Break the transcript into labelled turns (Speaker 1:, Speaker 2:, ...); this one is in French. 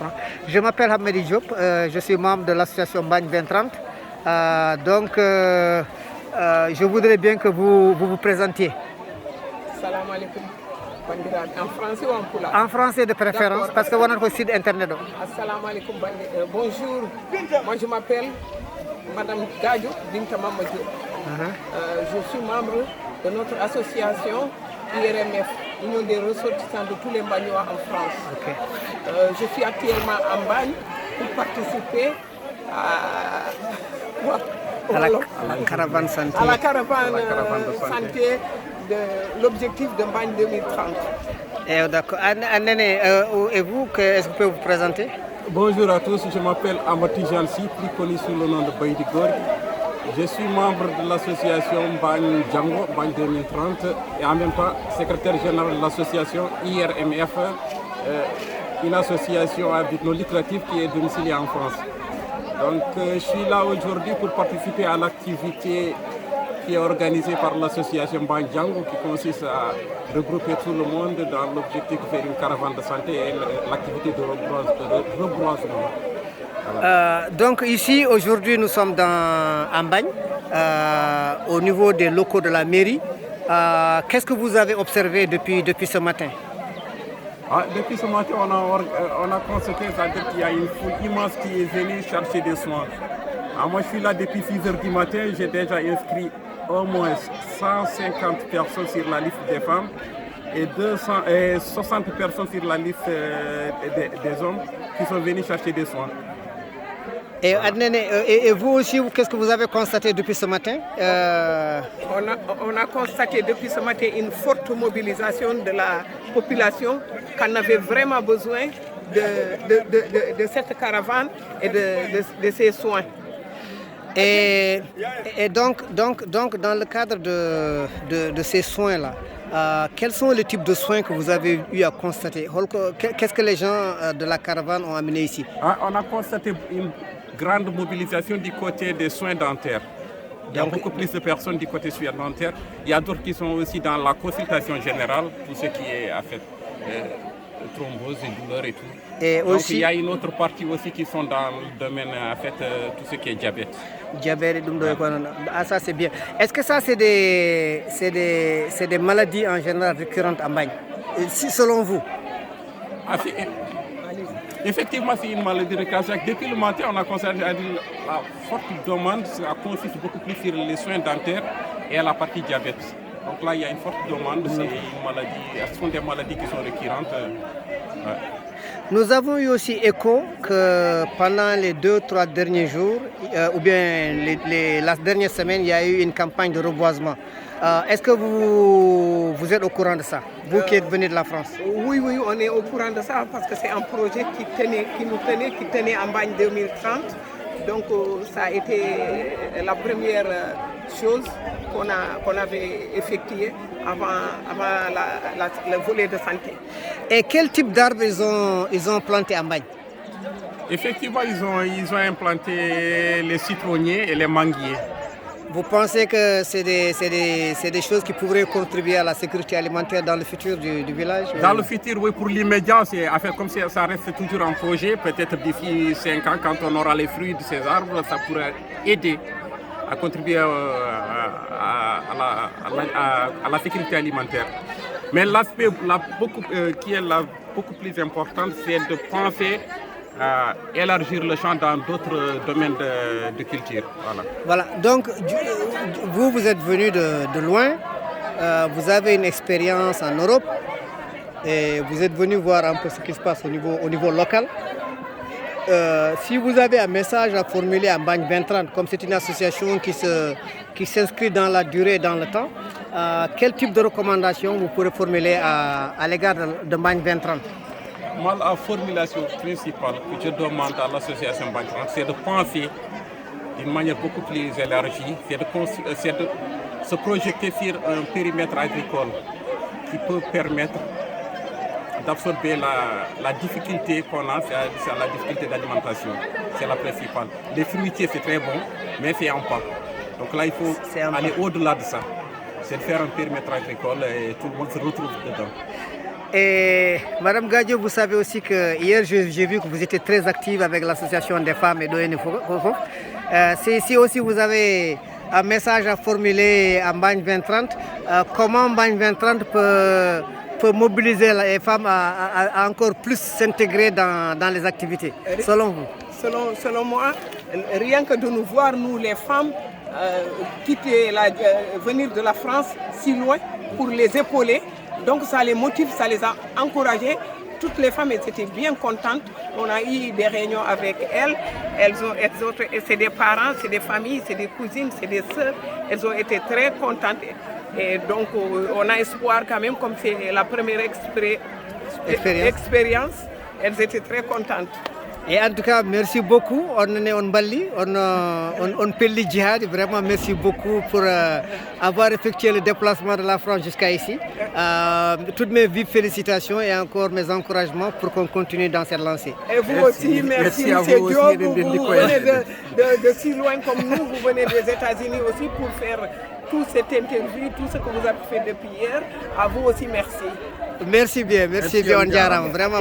Speaker 1: comprends. Je m'appelle Hamedi Diop, je suis membre de l'association Bagne 2030. Je voudrais bien que vous présentiez.
Speaker 2: Salam alaikum. En français ou en pula?
Speaker 1: En français de préférence, parce que vous avez un site internet.
Speaker 2: Assalamu alaikum. Bonjour, moi je m'appelle Madame Gadio Binta Mamadou. Je suis membre de notre association IRMF, Union des ressortissants de tous les Bagnois en France.
Speaker 1: Okay.
Speaker 2: Je suis actuellement en Bagne pour participer à
Speaker 1: la caravane santé.
Speaker 2: À la caravane santé de l'objectif de Bagne 2030.
Speaker 1: D'accord. Et vous, est-ce que vous pouvez vous présenter?
Speaker 3: Bonjour à tous, je m'appelle Amati Jansi, plus connu sous le nom de Baïdi Gorg. Je suis membre de l'association Bagne Django, Bagne 2030, et en même temps secrétaire général de l'association IRMF, une association à but non lucratif qui est domiciliée en France. Donc je suis là aujourd'hui pour participer à l'activité qui est organisée par l'association Bagne Django, qui consiste à regrouper tout le monde dans l'objectif de faire une caravane de santé et l'activité de reboisement. Voilà.
Speaker 1: Donc ici, aujourd'hui, nous sommes en Bagne, au niveau des locaux de la mairie. Qu'est-ce que vous avez observé depuis ce matin?
Speaker 3: Depuis ce matin, on a constaté qu'il y a une foule immense qui est venue chercher des soins. Moi, je suis là depuis 6 h du matin. J'ai déjà inscrit au moins 150 personnes sur la liste des femmes et 60 personnes sur la liste des hommes qui sont venus chercher des soins.
Speaker 1: Et vous aussi, qu'est-ce que vous avez constaté depuis ce matin?
Speaker 2: On a constaté depuis ce matin une forte mobilisation de la population, qu'on avait vraiment besoin de cette caravane et de ces soins.
Speaker 1: Et donc, dans le cadre de ces soins-là, quels sont les types de soins que vous avez eu à constater? Qu'est-ce que les gens de la caravane ont amené ici?
Speaker 3: On a constaté une grande mobilisation du côté des soins dentaires. Il y a beaucoup plus de personnes du côté soins dentaires. Il y a d'autres qui sont aussi dans la consultation générale, tout ce qui est en fait thrombose et douleurs et tout.
Speaker 1: Et
Speaker 3: donc
Speaker 1: aussi,
Speaker 3: il y a une autre partie aussi qui sont dans le domaine en fait tout ce qui est diabète.
Speaker 1: Diabète, ça c'est bien. Est-ce que ça c'est des maladies en général récurrentes en Bagne, selon vous?
Speaker 3: Effectivement, c'est une maladie récurrente. Depuis le matin, on a constaté la forte demande, ça consiste beaucoup plus sur les soins dentaires et à la partie diabète. Donc là, il y a une forte demande, ce sont des maladies qui sont récurrentes.
Speaker 1: Nous avons eu aussi écho que pendant les 2-3 derniers jours, ou bien la dernière semaine, il y a eu une campagne de reboisement. Est-ce que vous êtes au courant de ça, vous qui êtes venu de la France?
Speaker 2: Oui, on est au courant de ça parce que c'est un projet qui tenait en Bagne 2030. Donc ça a été la première chose qu'on avait effectuée avant le volet de santé.
Speaker 1: Et quel type d'arbres ils ont planté en Bagne?
Speaker 3: Effectivement, ils ont implanté les citronniers et les manguiers.
Speaker 1: Vous pensez que c'est des choses qui pourraient contribuer à la sécurité alimentaire dans le futur du village?
Speaker 3: Dans le futur, oui, pour l'immédiat, comme ça reste toujours un projet, peut-être d'ici 5 ans, quand on aura les fruits de ces arbres, ça pourrait aider à contribuer à la sécurité alimentaire. Mais l'aspect qui est beaucoup plus important, c'est de penser à élargir le champ dans d'autres domaines de culture.
Speaker 1: Voilà. Donc, vous êtes venu de loin, vous avez une expérience en Europe et vous êtes venu voir un peu ce qui se passe au niveau local. Si vous avez un message à formuler à Bagne 2030, comme c'est une association qui s'inscrit dans la durée et dans le temps, quel type de recommandation vous pourrez formuler à l'égard de Bagne 2030?
Speaker 3: Moi, la formulation principale que je demande à l'association Bagne 2030, c'est de penser d'une manière beaucoup plus élargie, c'est de se projeter sur un périmètre agricole qui peut permettre d'absorber la difficulté qu'on a, c'est la difficulté d'alimentation. C'est la principale. Les fruitiers, c'est très bon, mais c'est un pas. Donc là, il faut aller au-delà de ça. C'est de faire un périmètre agricole et tout le monde se retrouve dedans.
Speaker 1: Et Madame Gadio, vous savez aussi que hier, j'ai vu que vous étiez très active avec l'association des femmes et d'ONG. Si aussi vous avez un message à formuler à Mbagne 2030, comment Mbagne 2030 peut mobiliser les femmes à encore plus s'intégrer dans les activités, selon vous?
Speaker 2: Selon moi, rien que de nous voir, nous les femmes, venir de la France si loin pour les épauler. Donc ça les motive, ça les a encouragées. Toutes les femmes étaient bien contentes. On a eu des réunions avec elles. C'est des parents, c'est des familles, c'est des cousines, c'est des sœurs. Elles ont été très contentes. Et donc on a espoir quand même, comme c'est la première expérience, elles étaient très contentes.
Speaker 1: Et en tout cas, merci beaucoup. On est en Bali, on Pelli Djihad. Vraiment, merci beaucoup pour avoir effectué le déplacement de la France jusqu'à ici. Toutes mes vives félicitations et encore mes encouragements pour qu'on continue dans cette lancée.
Speaker 2: Et vous aussi, merci M. Diop. Vous venez de si loin comme nous, vous venez des États-Unis aussi pour faire toute cette interview, tout ce que vous avez fait depuis hier. À vous aussi, merci.
Speaker 1: Merci bien, on dirait vraiment.